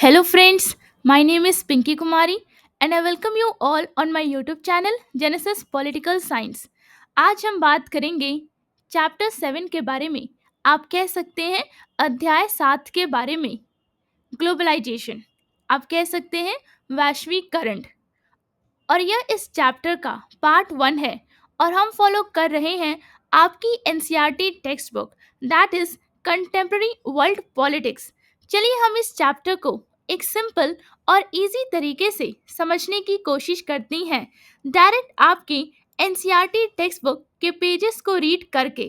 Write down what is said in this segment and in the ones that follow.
Hello friends, my name is Pinky Kumari and I welcome you all on my YouTube channel Genesis Political Science. आज हम बात करेंगे chapter 7 के बारे में। आप कह सकते हैं अध्याय 7 के बारे में। ग्लोबलाइजेशन, आप कह सकते हैं वैश्वीकरण। और यह इस चैप्टर का पार्ट 1 है और हम फॉलो कर रहे हैं आपकी NCERT text book that is contemporary world politics. चलिए हम इस चैप्टर को एक सिंपल और इजी तरीके से समझने की कोशिश करते हैं डायरेक्ट आपकी एनसीईआरटी टेक्स्ट बुक के पेजेस को रीड करके।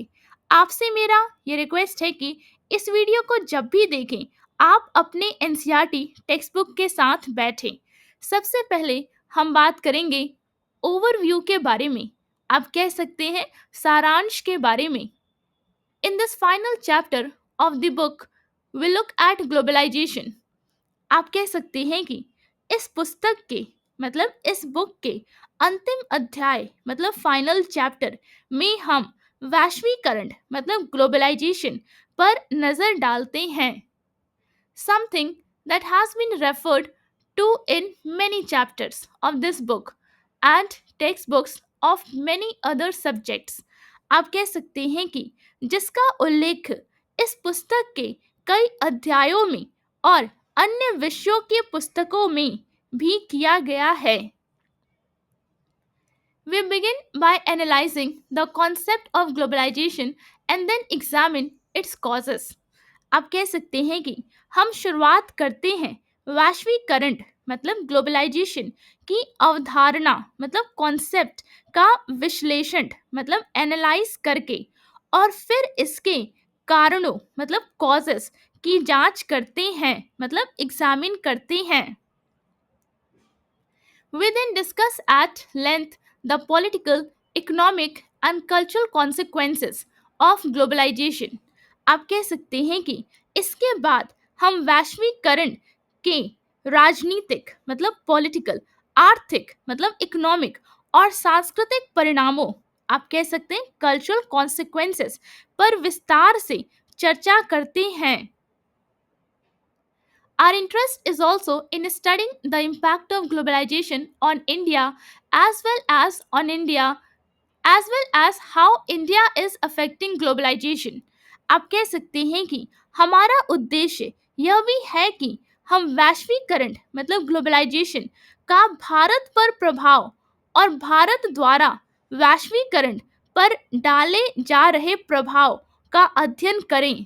आपसे मेरा ये रिक्वेस्ट है कि इस वीडियो को जब भी देखें आप अपने एनसीईआरटी टेक्स्ट बुक के साथ बैठें। सबसे पहले हम बात करेंगे ओवरव्यू के बारे में। आप कह सकते हैं सारांश के बारे में। In this final chapter of the book we look at globalisation. आप कह सकते हैं कि इस पुस्तक के मतलब इस बुक के अंतिम अध्याय मतलब फाइनल चैप्टर में हम वैश्वीकरण मतलब ग्लोबलाइजेशन पर नजर डालते हैं। Something that has been referred to in many chapters of this book and textbooks of many other subjects। आप कह सकते हैं कि जिसका उल्लेख इस पुस्तक के कई अध्यायों में और अन्य विषयों की पुस्तकों में भी किया गया है। We begin by analyzing the concept of globalization and then examine its causes। आप कह सकते हैं कि हम शुरुआत करते हैं वैश्वीकरण मतलब ग्लोबलाइजेशन की अवधारणा मतलब कॉन्सेप्ट का विश्लेषण मतलब एनालाइज करके और फिर इसके कारणों मतलब कॉजेस की जांच करते हैं मतलब एग्जामिन करते हैं। We then discuss at length the political, economic and cultural consequences of globalization। आप कह सकते हैं कि इसके बाद हम वैश्वीकरण के राजनीतिक मतलब पॉलिटिकल, आर्थिक मतलब इकोनॉमिक और सांस्कृतिक परिणामों आप कह सकते हैं कल्चरल कॉन्सिक्वेंसेस पर विस्तार से चर्चा करते हैं। Our interest is also in studying the impact of globalization on India as well as on India as well as how India is affecting globalization। आप कह सकते हैं कि हमारा उद्देश्य यह भी है कि हम वैश्वीकरण मतलब ग्लोबलाइजेशन का भारत पर प्रभाव और भारत द्वारा वैश्वीकरण पर डाले जा रहे प्रभाव का अध्ययन करें।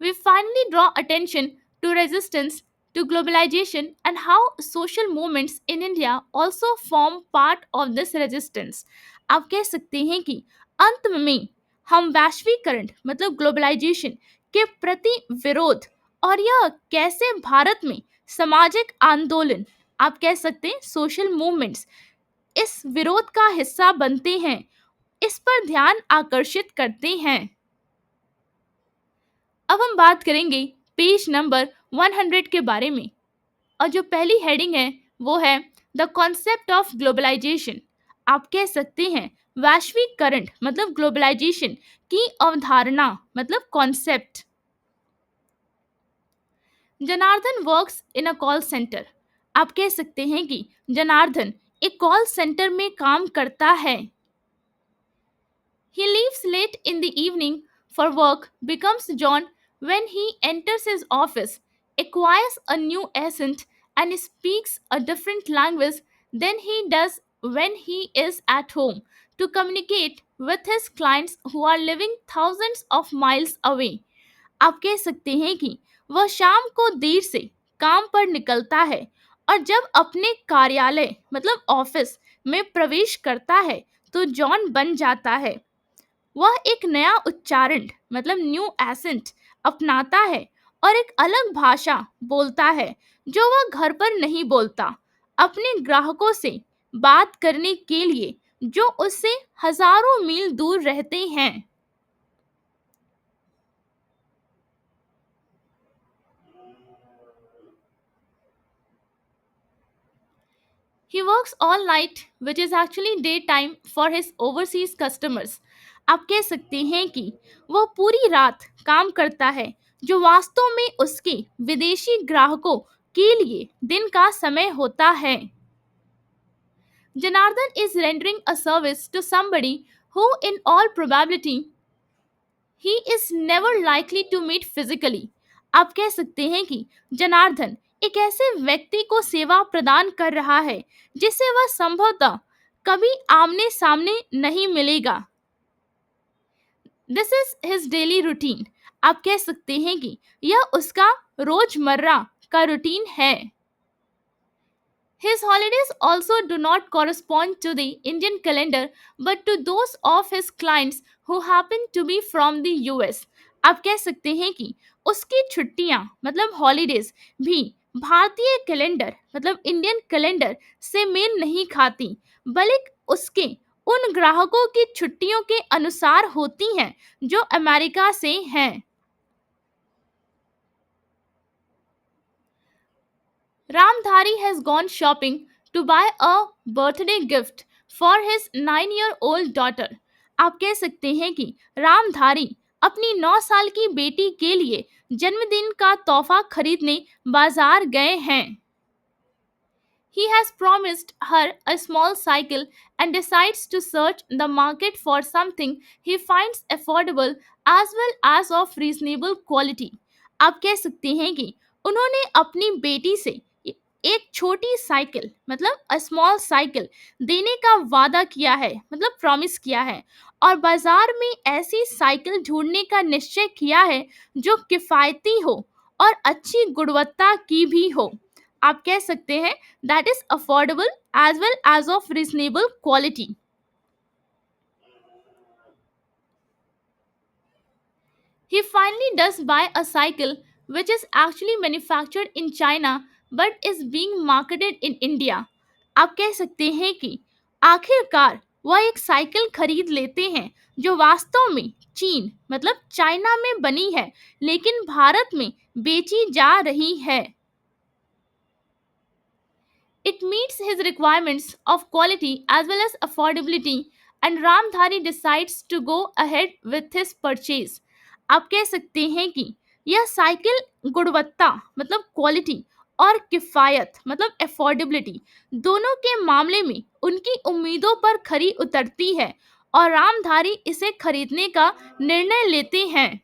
We finally draw attention to resistance to globalization and how social movements in India also form part of this resistance। आप कह सकते हैं कि अंत में हम वैश्वीकरण मतलब ग्लोबलाइजेशन के प्रति विरोध और यह कैसे भारत में सामाजिक आंदोलन आप कह सकते हैं सोशल मूवमेंट्स इस विरोध का हिस्सा बनते हैं इस पर ध्यान आकर्षित करते हैं। अब हम बात करेंगे पेज नंबर 100 के बारे में और जो पहली हेडिंग है वो है द कॉन्सेप्ट ऑफ ग्लोबलाइजेशन। आप कह सकते हैं वैश्वीकरण मतलब ग्लोबलाइजेशन की अवधारणा मतलब concept. Janardan works in a call centre. आप कह सकते हैं कि जनार्दन एक कॉल सेंटर में काम करता है। He leaves late in the evening for work, becomes John when he enters his office, acquires a new accent, and speaks a different language than he does when he is at home to communicate with his clients who are living thousands of miles away। आप कह सकते हैं कि वह शाम को देर से काम पर निकलता है और जब अपने कार्यालय मतलब ऑफिस में प्रवेश करता है तो जॉन बन जाता है। वह एक नया उच्चारण मतलब न्यू एसेंट अपनाता है और एक अलग भाषा बोलता है जो वह घर पर नहीं बोलता अपने ग्राहकों से बात करने के लिए जो उससे हजारों मील दूर रहते हैं। He works all night which is actually daytime for his overseas customers। आप कह सकते हैं कि वह पूरी रात काम करता है जो वास्तव में उसके विदेशी ग्राहकों के लिए दिन का समय होता है। Janardhan is rendering a service to somebody who, in all probability, he is never likely to meet physically. आप कह सकते हैं कि जनार्दन एक ऐसे व्यक्ति को सेवा प्रदान कर रहा है जिसे वह संभवतः कभी आमने सामने नहीं मिलेगा। This is his daily routine. आप कह सकते हैं कि यह उसका रोजमर्रा का रूटीन है। His holidays also do not correspond to the Indian calendar but to those of his clients who happen to be from the US. आप कह सकते हैं कि उसकी छुट्टियां मतलब हॉलीडेज भी भारतीय कैलेंडर मतलब इंडियन कैलेंडर से मेल नहीं खाती, बल्कि उसके उन ग्राहकों की छुट्टियों के अनुसार होती हैं जो अमेरिका से हैं। Ramdhari has gone shopping to buy a birthday gift for his 9-year-old daughter. आप कह सकते हैं कि रामधारी अपनी 9 साल की बेटी के लिए जन्मदिन का तोहफा खरीदने बाजार गए हैं। He has promised her a small cycle and decides to search the market for something he finds affordable as well as of reasonable quality. आप कह सकते हैं कि उन्होंने अपनी बेटी से एक छोटी साइकिल मतलब अ स्मॉल साइकिल देने का वादा किया है मतलब प्रॉमिस किया है और बाजार में ऐसी साइकिल ढूंढने का निश्चय किया है जो किफ़ायती हो और अच्छी गुणवत्ता की भी हो। आप कह सकते हैं that is affordable as well as of reasonable quality. He finally does buy a cycle which is actually manufactured in China but is being marketed in India. आप कह सकते हैं कि आखिरकार वह एक साइकिल खरीद लेते हैं जो वास्तव में चीन मतलब चाइना में बनी है लेकिन भारत में बेची जा रही है। It meets his requirements of quality as well as affordability, and Ramdhari decides to go ahead with his purchase. आप कह सकते हैं कि यह साइकिल गुणवत्ता मतलब क्वालिटी और किफ़ायत मतलब अफोर्डेबिलिटी दोनों के मामले में उनकी उम्मीदों पर खरी उतरती है और रामधारी इसे खरीदने का निर्णय लेते हैं।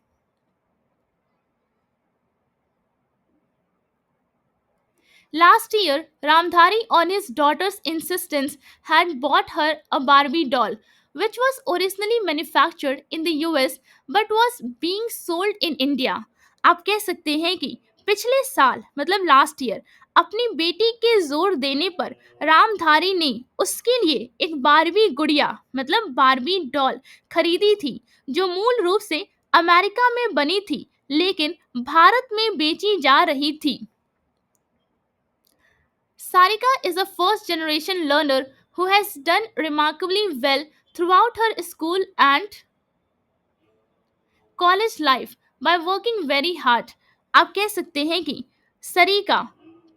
Last year, Ramdhari, on his daughter's insistence, had bought her a Barbie doll, which was originally manufactured in the US but was being sold in India. आप कह सकते हैं कि पिछले साल मतलब लास्ट ईयर अपनी बेटी के जोर देने पर रामधारी ने उसके लिए एक बारबी गुड़िया मतलब बारबी डॉल खरीदी थी जो मूल रूप से अमेरिका में बनी थी लेकिन भारत में बेची जा रही थी। Sarika is a first generation learner who has done remarkably well throughout her school and college life by working very hard. आप कह सकते हैं कि सरिका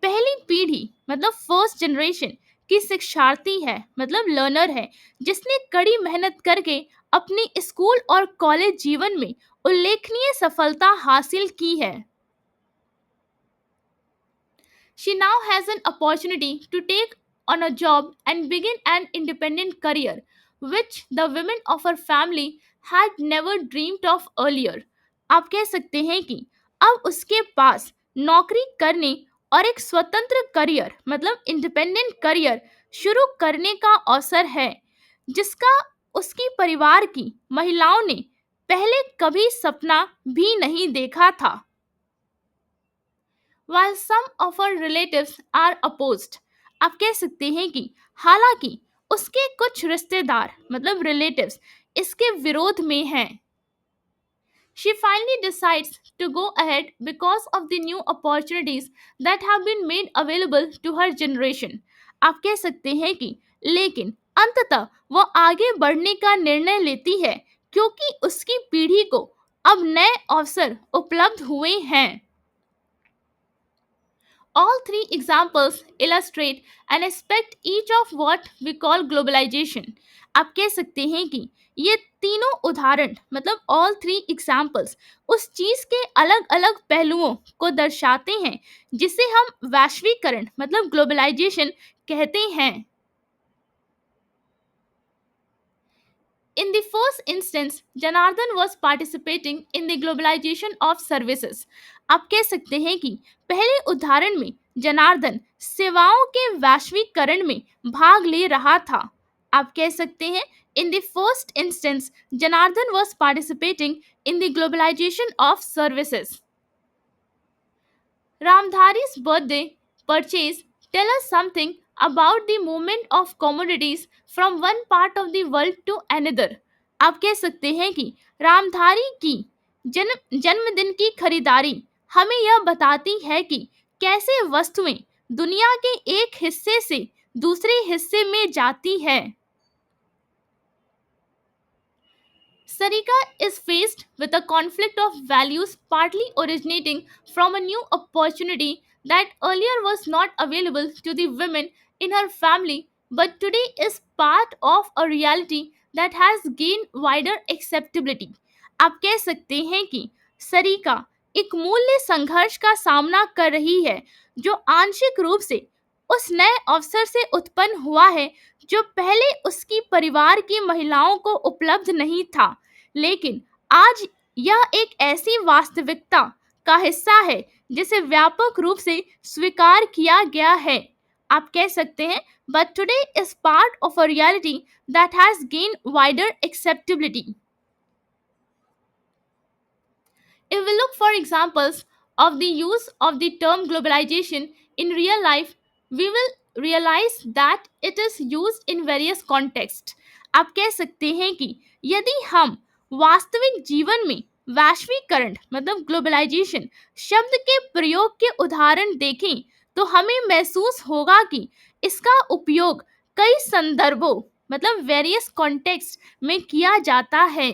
पहली पीढ़ी मतलब फर्स्ट जनरेशन की शिक्षार्थी है मतलब लर्नर है जिसने कड़ी मेहनत करके अपने स्कूल और कॉलेज जीवन में उल्लेखनीय सफलता हासिल की है। She now has an opportunity to take on a job and begin an independent career, which the women of her family had never dreamed of earlier. आप कह सकते हैं कि अब उसके पास नौकरी करने और एक स्वतंत्र करियर मतलब इंडिपेंडेंट करियर शुरू करने का अवसर है जिसका उसकी परिवार की महिलाओं ने पहले कभी सपना भी नहीं देखा था। While some of her relatives are opposed, आप कह सकते हैं कि हालांकि उसके कुछ रिश्तेदार मतलब रिलेटिव्स इसके विरोध में हैं। She finally decides to go ahead because of the new opportunities that have been made available to her generation. आप कह सकते हैं कि लेकिन अंततः वह आगे बढ़ने का निर्णय लेती है क्योंकि उसकी पीढ़ी को अब नए अवसर उपलब्ध हुए हैं। All three examples illustrate an aspect each of what we call globalization. आप कह सकते हैं कि ये तीनों उदाहरण मतलब ऑल थ्री एग्जाम्पल्स उस चीज के अलग अलग पहलुओं को दर्शाते हैं जिसे हम वैश्वीकरण मतलब ग्लोबलाइजेशन कहते हैं. In the first instance, Janardhan was participating in the globalization of services. आप कह सकते हैं कि पहले उदाहरण में जनार्दन सेवाओं के वैश्वीकरण में भाग ले रहा था. आप कह सकते हैं in the first instance, Janardhan was participating in the globalization of services. Ramdhari's birthday purchase tell us something about the movement of commodities from one part of the world to another. आप कह सकते हैं कि रामधारी की जन्मदिन की खरीदारी हमें यह बताती है कि कैसे वस्तुएं दुनिया के एक हिस्से से दूसरे हिस्से में जाती है. Sarika is faced with a conflict of values partly originating from a new opportunity that earlier was not available to the women in her family but today is part of a reality that has gained wider acceptability. आप कह सकते हैं कि सरिका एक मूल्य संघर्ष का सामना कर रही है जो आंशिक रूप से उस नए अवसर से उत्पन्न हुआ है जो पहले उसकी परिवार की महिलाओं को उपलब्ध नहीं था, लेकिन आज यह एक ऐसी वास्तविकता का हिस्सा है जिसे व्यापक रूप से स्वीकार किया गया है. आप कह सकते हैं but today is part of a reality that has gained wider acceptability. If we look for examples of the use of the term globalization in real life, we will realize that it is used in various contexts. आप कह सकते हैं कि यदि हम वास्तविक जीवन में वैश्वीकरण मतलब ग्लोबलाइजेशन शब्द के प्रयोग के उदाहरण देखें तो हमें महसूस होगा कि इसका उपयोग कई संदर्भों मतलब वेरियस कॉन्टेक्स्ट में किया जाता है.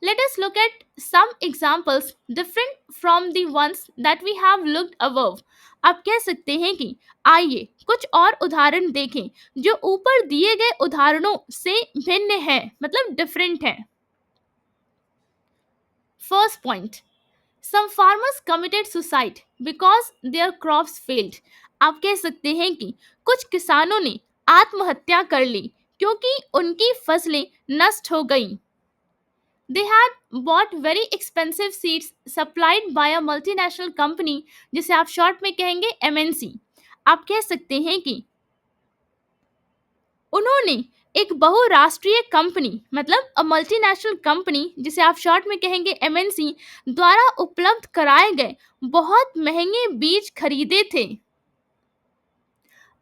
Let us look at some examples different from the ones that we have looked above. आप कह सकते हैं कि आइए कुछ और उदाहरण देखें जो ऊपर दिए गए उदाहरणों से भिन्न है मतलब डिफरेंट है. First point, some farmers committed suicide because their crops failed. आप कह सकते हैं कि कुछ किसानों ने आत्महत्या कर ली क्योंकि उनकी फसलें नष्ट हो गईं. They had bought very expensive seeds supplied by a multinational company जिसे आप शॉर्ट में कहेंगे MNC. आप कह सकते हैं कि उन्होंने एक बहुराष्ट्रीय कंपनी मतलब अ मल्टीनेशनल कंपनी जिसे आप शॉर्ट में कहेंगे MNC द्वारा उपलब्ध कराए गए बहुत महंगे बीज खरीदे थे.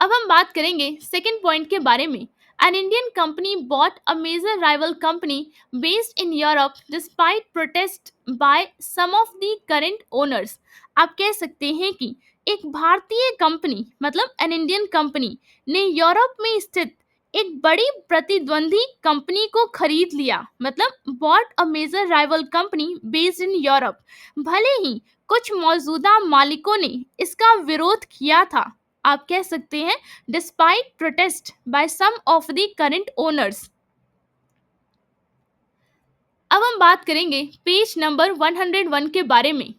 अब हम बात करेंगे सेकेंड पॉइंट के बारे में. An Indian company bought a major rival company based in Europe despite protest by some of the current owners. आप कह सकते हैं कि एक भारतीय कंपनी मतलब एन इंडियन कंपनी ने यूरोप में स्थित एक बड़ी प्रतिद्वंदी कंपनी को खरीद लिया मतलब bought a major rival company based in Europe. भले ही कुछ मौजूदा मालिकों ने इसका विरोध किया था. आप कह सकते हैं despite protest by some of the current owners. अब हम बात करेंगे पेज नंबर 101 के बारे में.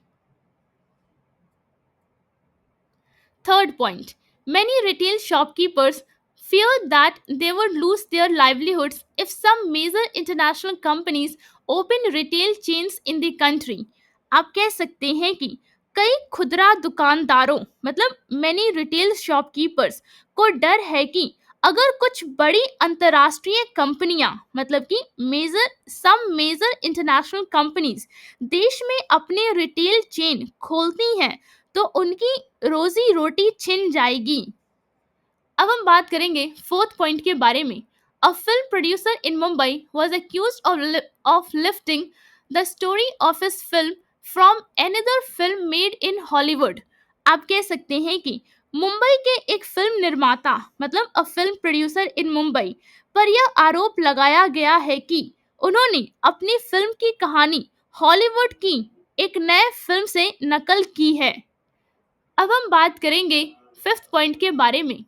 Third point, many retail shopkeepers feared that they would lose their livelihoods if some major international companies open retail chains in the country. आप कह सकते हैं कि कई खुदरा दुकानदारों मतलब many retail shopkeepers को डर है कि अगर कुछ बड़ी अंतर्राष्ट्रीय कंपनियां मतलब कि मेजर इंटरनेशनल कंपनीज देश में अपने रिटेल चेन खोलती हैं तो उनकी रोजी रोटी छिन जाएगी. अब हम बात करेंगे फोर्थ पॉइंट के बारे में. A film producer in Mumbai was accused of lifting the story of his film from another film made in Hollywood. आप कह सकते हैं कि मुंबई के एक फिल्म निर्माता मतलब a film producer in Mumbai पर यह आरोप लगाया गया है कि उन्होंने अपनी फिल्म की कहानी हॉलीवुड की एक नए फिल्म से नकल की है। अब हम बात करेंगे फिफ्थ पॉइंट के बारे में।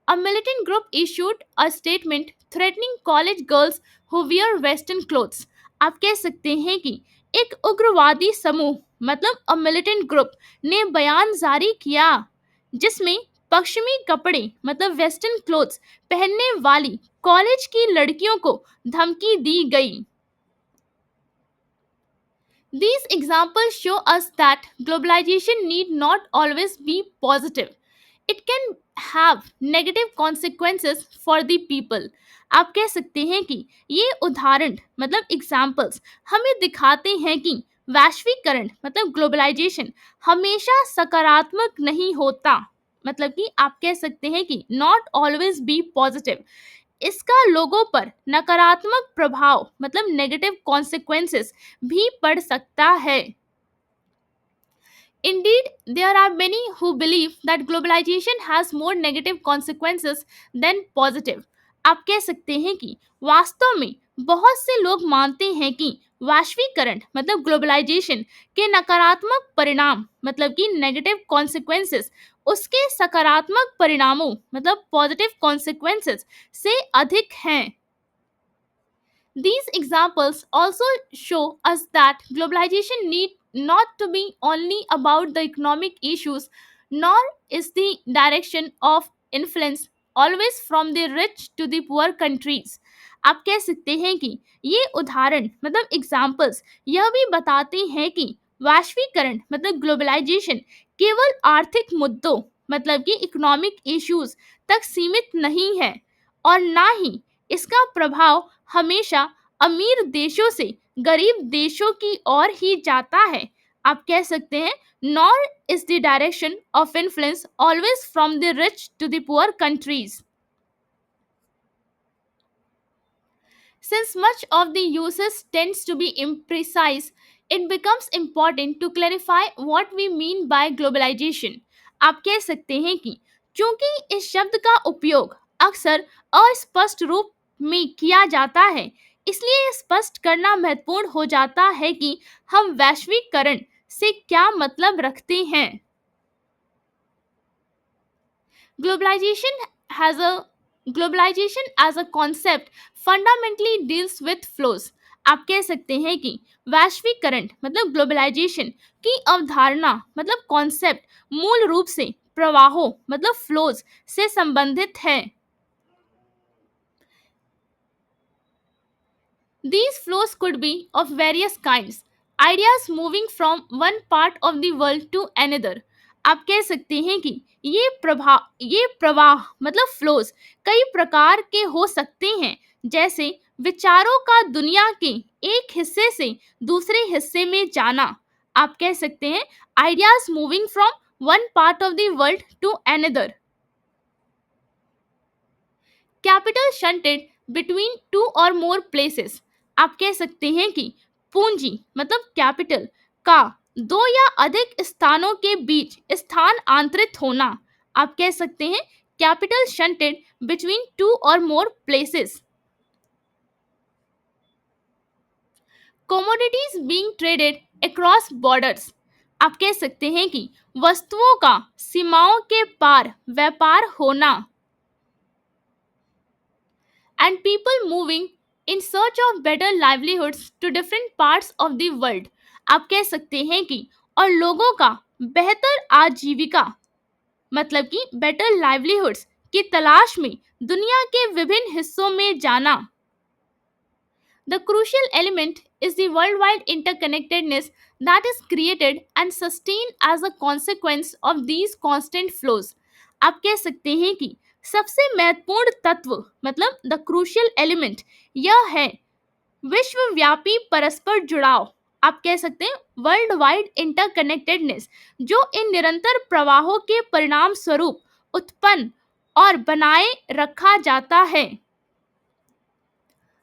A militant group issued a statement threatening college girls who wear western clothes. आप कह सकते हैं कि एक उग्रवादी समूह मतलब अ मिलिटेंट ग्रुप ने बयान जारी किया जिसमें पश्चिमी कपड़े मतलब वेस्टर्न क्लोथ्स पहनने वाली कॉलेज की लड़कियों को धमकी दी गई। These examples show us that globalization need not always be positive. It can have negative consequences for the people. आप कह सकते हैं कि ये उदाहरण मतलब एग्जाम्पल्स हमें दिखाते हैं कि वैश्वीकरण मतलब ग्लोबलाइजेशन हमेशा सकारात्मक नहीं होता। मतलब कि आप कह सकते हैं कि नॉट ऑलवेज बी पॉजिटिव। इसका लोगों पर नकारात्मक प्रभाव मतलब नेगेटिव कॉन्सिक्वेंसेस भी पड़ सकता है। Indeed, there are many who believe that globalization has more negative consequences than positive. आप कह सकते हैं कि वास्तव में बहुत से लोग मानते हैं कि वैश्वीकरण मतलब ग्लोबलाइजेशन के नकारात्मक परिणाम मतलब कि नेगेटिव कॉन्सिक्वेंसेस उसके सकारात्मक परिणामों मतलब पॉजिटिव कॉन्सिक्वेंसेस से अधिक हैं। These examples also show us that globalization need not to be only about the economic issues, nor is the direction of influence always from the rich to the poor countries. आप कह सकते हैं कि ये उदाहरण मतलब एग्जाम्पल्स यह भी बताते हैं कि वैश्वीकरण मतलब ग्लोबलाइजेशन केवल आर्थिक मुद्दों मतलब कि इकोनॉमिक इश्यूज तक सीमित नहीं है और ना ही इसका प्रभाव हमेशा अमीर देशों से गरीब देशों की ओर ही जाता है। आप कह सकते हैं nor is the direction of influence always from the rich to the poor countries. Since much of the uses tends to be imprecise, it becomes important to clarify what we mean by globalization. आप कह सकते हैं कि चूंकि इस शब्द का उपयोग अक्सर अस्पष्ट रूप में किया जाता है, इसलिए यह स्पष्ट करना महत्वपूर्ण हो जाता है कि हम वैश्वीकरण से क्या मतलब रखते हैं। Globalization has a Globalization as a concept fundamentally deals with flows. आप कह सकते हैं कि वैश्वीकरण मतलब ग्लोबलाइजेशन की अवधारणा मतलब कॉन्सेप्ट मूल रूप से प्रवाहों मतलब फ्लोज से संबंधित है। These flows could be of various kinds, ideas moving from one part of the world to another. आप कह सकते हैं कि ये प्रवाह मतलब फ्लोज कई प्रकार के हो सकते हैं, जैसे विचारों का दुनिया के एक हिस्से से दूसरे हिस्से में जाना। आप कह सकते हैं ideas moving from one part of the world to another. Capital shunted between two or more places. आप कह सकते हैं कि पूंजी मतलब कैपिटल का दो या अधिक स्थानों के बीच स्थान आंतरित होना। आप कह सकते हैं capital shunted between two or more places. commodities being traded across borders। आप कह सकते हैं कि वस्तुओं का सीमाओं के पार व्यापार होना। and people moving in search of better livelihoods to different parts of the world। आप कह सकते हैं कि और लोगों का बेहतर आजीविका मतलब कि बेटर लाइवलीहुड्स की तलाश में दुनिया के विभिन्न हिस्सों में जाना। The crucial element is the worldwide interconnectedness that is created and sustained as a consequence of these constant flows। आप कह सकते हैं कि सबसे महत्वपूर्ण तत्व मतलब द क्रूशियल एलिमेंट यह है विश्वव्यापी परस्पर जुड़ाव। आप कह सकते हैं वर्ल्ड वाइड इंटरकनेक्टेडनेस जो इन निरंतर प्रवाहों के परिणाम स्वरूप उत्पन्न और बनाए रखा जाता है।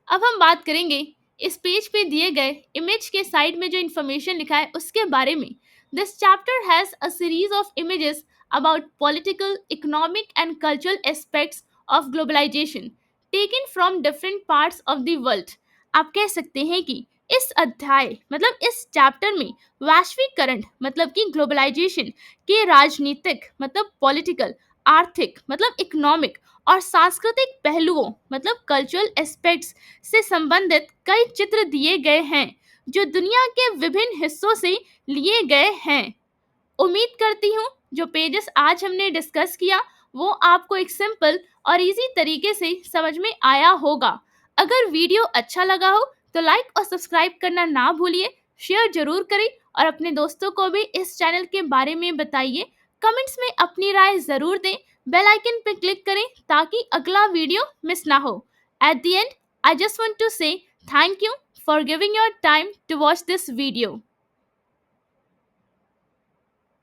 अब हम बात करेंगे इस पेज पे दिए गए इमेज के साइड में जो इन्फॉर्मेशन लिखा है उसके बारे में। This chapter has a series of images about political economic and cultural aspects of globalisation taken from different parts of the world. आप कह सकते हैं कि इस अध्याय मतलब इस चैप्टर में वैश्वीकरण मतलब कि ग्लोबलाइजेशन के राजनीतिक मतलब पॉलिटिकल, आर्थिक मतलब इकोनॉमिक और सांस्कृतिक पहलुओं मतलब कल्चरल एस्पेक्ट्स से संबंधित कई चित्र दिए गए हैं जो दुनिया के विभिन्न हिस्सों से लिए गए हैं। उम्मीद करती हूँ जो पेजेस आज हमने डिस्कस किया वो आपको एक सिंपल और इजी तरीके से समझ में आया होगा। अगर वीडियो अच्छा लगा हो तो लाइक और सब्सक्राइब करना ना भूलिए, शेयर जरूर करें और अपने दोस्तों को भी इस चैनल के बारे में बताइए। कमेंट्स में अपनी राय जरूर दें, बेल आइकन पर क्लिक करें ताकि अगला वीडियो मिस ना हो। At the end, I just want to say thank you for giving your time to watch this video.